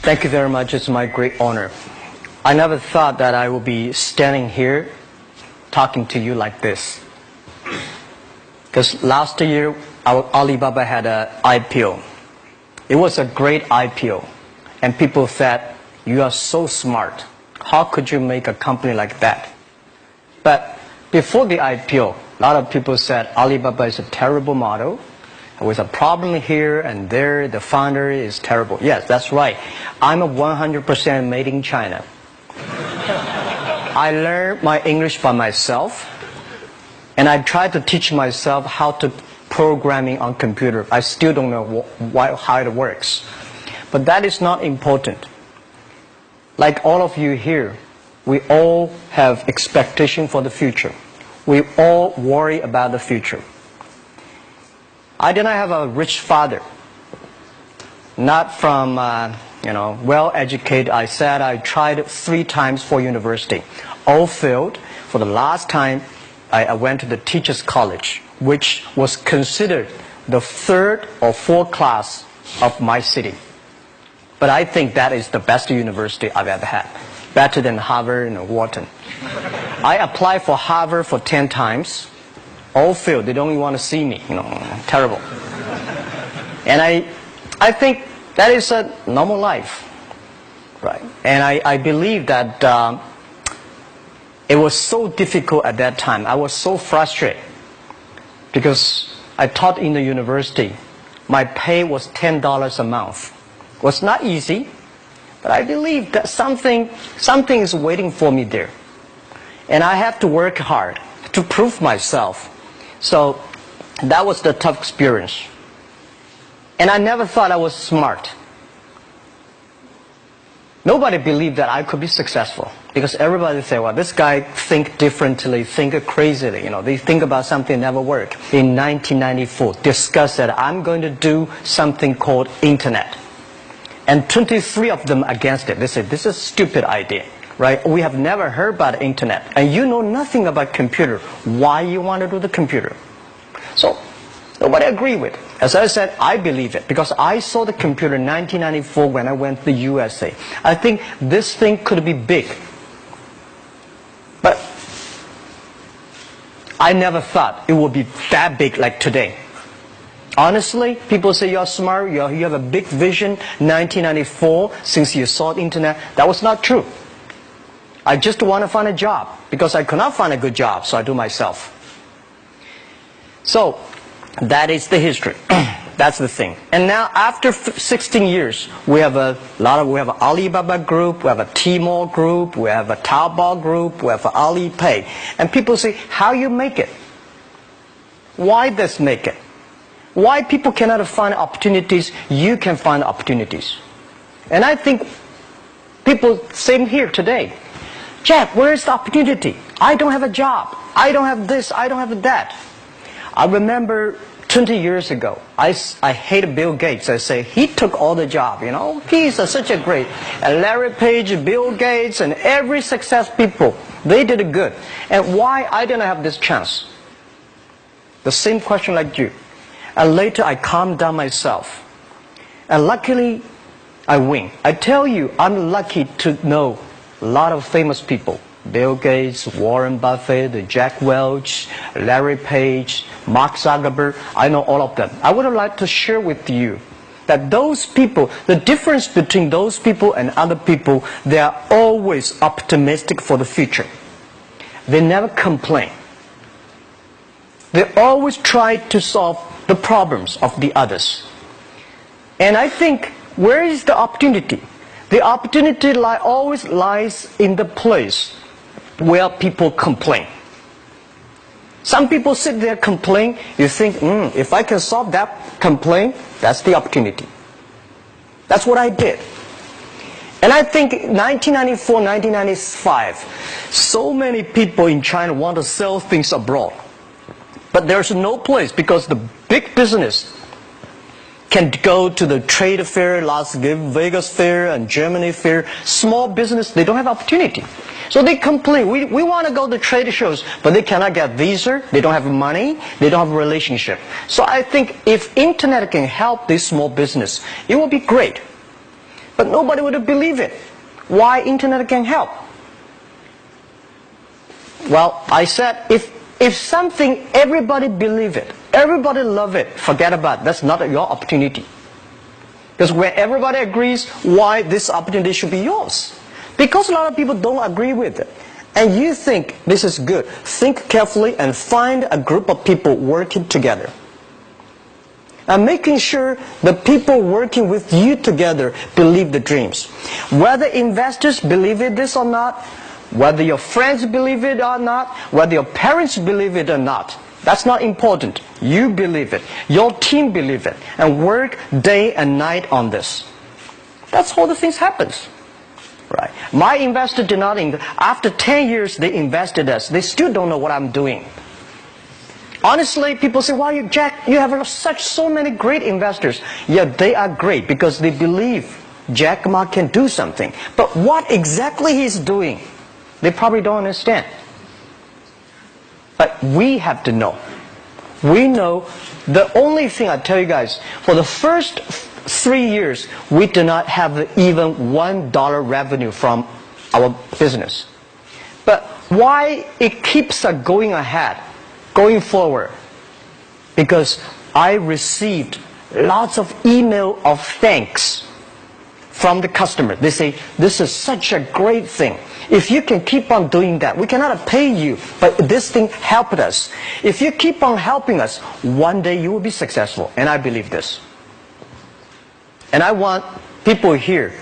Thank you very much. It's my great honor. I never thought that I would be standing here talking to you like this. Because last year, Alibaba had an IPO. It was a great IPO. And people said, you are so smart. How could you make a company like that? But before the IPO, a lot of people said Alibaba is a terrible model. With a problem here and there, the founder is terrible. Yes, that's right. I'm a 100% made in China. I learned my English by myself, and I tried to teach myself how to programming on computer. I still don't know how it works. But that is not important. Like all of you here, we all have expectation for the future. We all worry about the future. I did not have a rich father, not from, well-educated. I said I tried 3 times for university. All failed. For the last time, I went to the teacher's college, which was considered the 3rd or 4th class of my city. But I think that is the best university I've ever had. Better than Harvard and Wharton. I applied for Harvard for 10 times. All failed. They don't even want to see me. Terrible. And I think that is a normal life, right? And I believe that it was so difficult at that time. I was so frustrated because I taught in the university. My pay was $10 a month. It was not easy, but I believe that something is waiting for me there, and I have to work hard to prove myself. So that was the tough experience. And I never thought I was smart. Nobody believed that I could be successful. Because everybody said, well, this guy think differently, think crazily. They think about something that never work. In 1994, discussed that I'm going to do something called internet. And 23 of them against it. They said, this is a stupid idea. Right? We have never heard about internet, and you know nothing about computer. Why you want to do the computer? So nobody agreed with it. As I said, I believe it because I saw the computer in 1994 when I went to the USA. I think this thing could be big, but I never thought it would be that big like today. Honestly, people say you're smart, you have a big vision. 1994, since you saw the internet, that was not true. I just want to find a job because I could not find a good job, so I do myself. So that is the history. That's the thing. And now after 16 years, we have an Alibaba group, we have a Tmall group, we have a Taobao group, we have an Alipay. And people say, how you make it? Why does make it? Why people cannot find opportunities, you can find opportunities. And I think people same here today. Jack, where is the opportunity? I don't have a job. I don't have this. I don't have that. I remember 20 years ago, I hated Bill Gates. I say, he took all the job, He's such a great. And Larry Page, Bill Gates, and every success people, they did it good. And why I didn't have this chance? The same question like you. And later I calmed down myself. And luckily, I win. I tell you, I'm lucky to know a lot of famous people. Bill Gates, Warren Buffett, Jack Welch, Larry Page, Mark Zuckerberg. I know all of them. I would like to share with you that those people, the difference between those people and other people, they are always optimistic for the future. They never complain. They always try to solve the problems of the others. And I think, where is the opportunity? The opportunity always lies in the place where people complain. Some people sit there complain. You think, if I can solve that complaint, that's the opportunity. That's what I did. And I think 1994, 1995, so many people in China want to sell things abroad. But there's no place because the big business can go to the trade fair, Las Vegas fair and Germany fair. Small business, they don't have opportunity. So they complain, we want to go to trade shows, but they cannot get visa, they don't have money, they don't have a relationship. So I think if internet can help this small business, it will be great. But nobody would believe it. Why internet can help? Well, I said, if something, everybody believe it, everybody love it, forget about it. That's not your opportunity. Because when everybody agrees, why this opportunity should be yours? Because a lot of people don't agree with it. And you think this is good. Think carefully and find a group of people working together. And making sure the people working with you together believe the dreams. Whether investors believe it this or not, whether your friends believe it or not, whether your parents believe it or not, that's not important. You believe it. Your team believe it. And work day and night on this. That's how the things happens. Right. My investor did not, after 10 years they invested us. They still don't know what I'm doing. Honestly, people say, why Jack, you have so many great investors. Yeah, they are great because they believe Jack Ma can do something. But what exactly he's doing, they probably don't understand. But we have to know. We know the only thing I tell you guys, for the first 3 years, we do not have even $1 revenue from our business. But why it keeps us going ahead, going forward? Because I received lots of email of thanks from the customer. They say, this is such a great thing. If you can keep on doing that, we cannot pay you, but this thing helped us. If you keep on helping us, one day you will be successful. And I believe this. And I want people here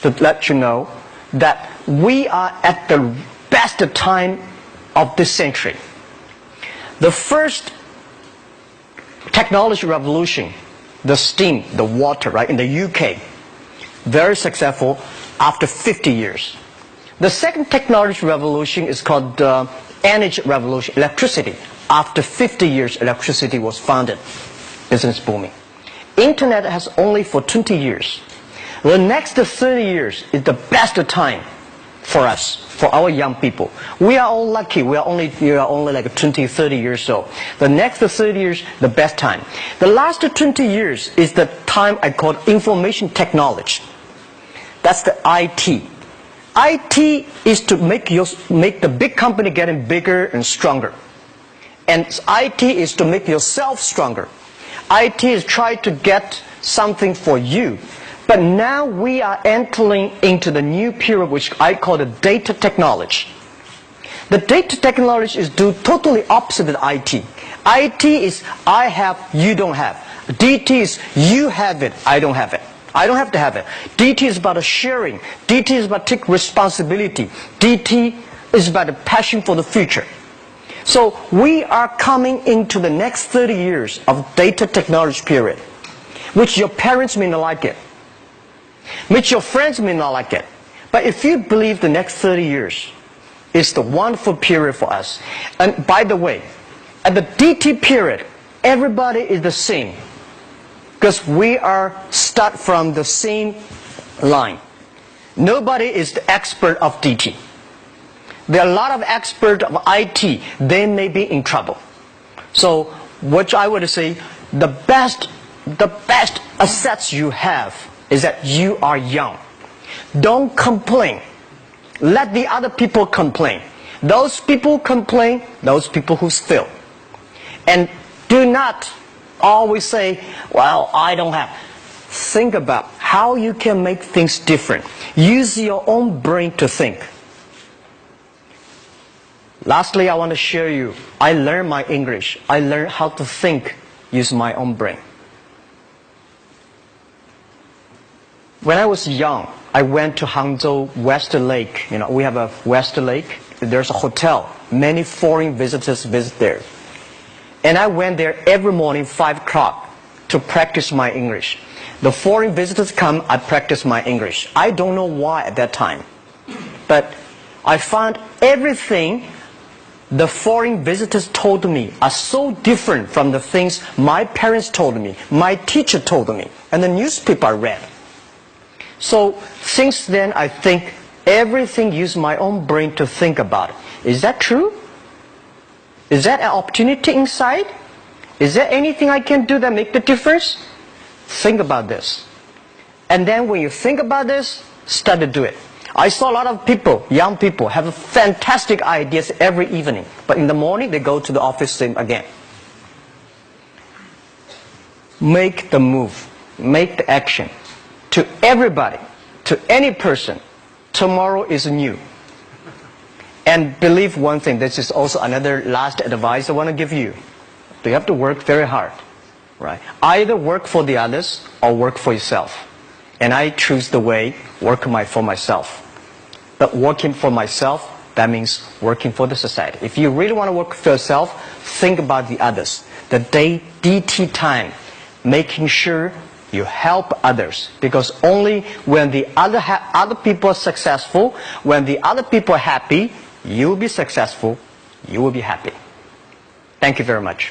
to let you know that we are at the best time of this century. The first technology revolution, the steam, the water, right, in the UK, very successful after 50 years. The second technology revolution is called energy revolution, electricity. After 50 years, electricity was founded, business booming. Internet has only for 20 years. The next 30 years is the best time for us, for our young people. We are all lucky. We are only like 20, 30 years old. The next 30 years, the best time. The last 20 years is the time I call information technology. That's the IT. IT is to make the big company getting bigger and stronger. And IT is to make yourself stronger. IT is trying to get something for you. But now we are entering into the new period which I call the data technology. The data technology is totally opposite of IT. IT is I have, you don't have. DT is you have it, I don't have it. I don't have to have it. DT is about sharing. DT is about taking responsibility. DT is about the passion for the future. So we are coming into the next 30 years of data technology period, which your parents may not like it, which your friends may not like it. But if you believe the next 30 years is the wonderful period for us. And by the way, at the DT period, everybody is the same. Because we are start from the same line. Nobody is the expert of DT. There are a lot of experts of IT. They may be in trouble. So what I would say, the best assets you have is that you are young. Don't complain. Let the other people complain. Those people complain, those people who steal. And do not always say, well, I don't have. Think about how you can make things different. Use your own brain to think. Lastly, I want to share you, I learned my English. I learned how to think using my own brain. When I was young, I went to Hangzhou West Lake. You know, we have a West Lake. There's a hotel. Many foreign visitors visit there. And I went there every morning, 5 o'clock, to practice my English. The foreign visitors come, I practice my English. I don't know why at that time. But I found everything the foreign visitors told me are so different from the things my parents told me, my teacher told me, and the newspaper I read. So since then, I think everything use my own brain to think about it. Is that true? Is that an opportunity inside? Is there anything I can do that make the difference? Think about this. And then when you think about this, start to do it. I saw a lot of people, young people, have fantastic ideas every evening. But in the morning, they go to the office same again. Make the move. Make the action. To everybody, to any person, tomorrow is new. And believe one thing, this is also another last advice I want to give you. You have to work very hard. Right? Either work for the others or work for yourself. And I choose the way, work for myself. But working for myself, that means working for the society. If you really want to work for yourself, think about the others. The DT time, making sure you help others. Because only when the other people are successful, when the other people are happy, you will be successful, you will be happy. Thank you very much.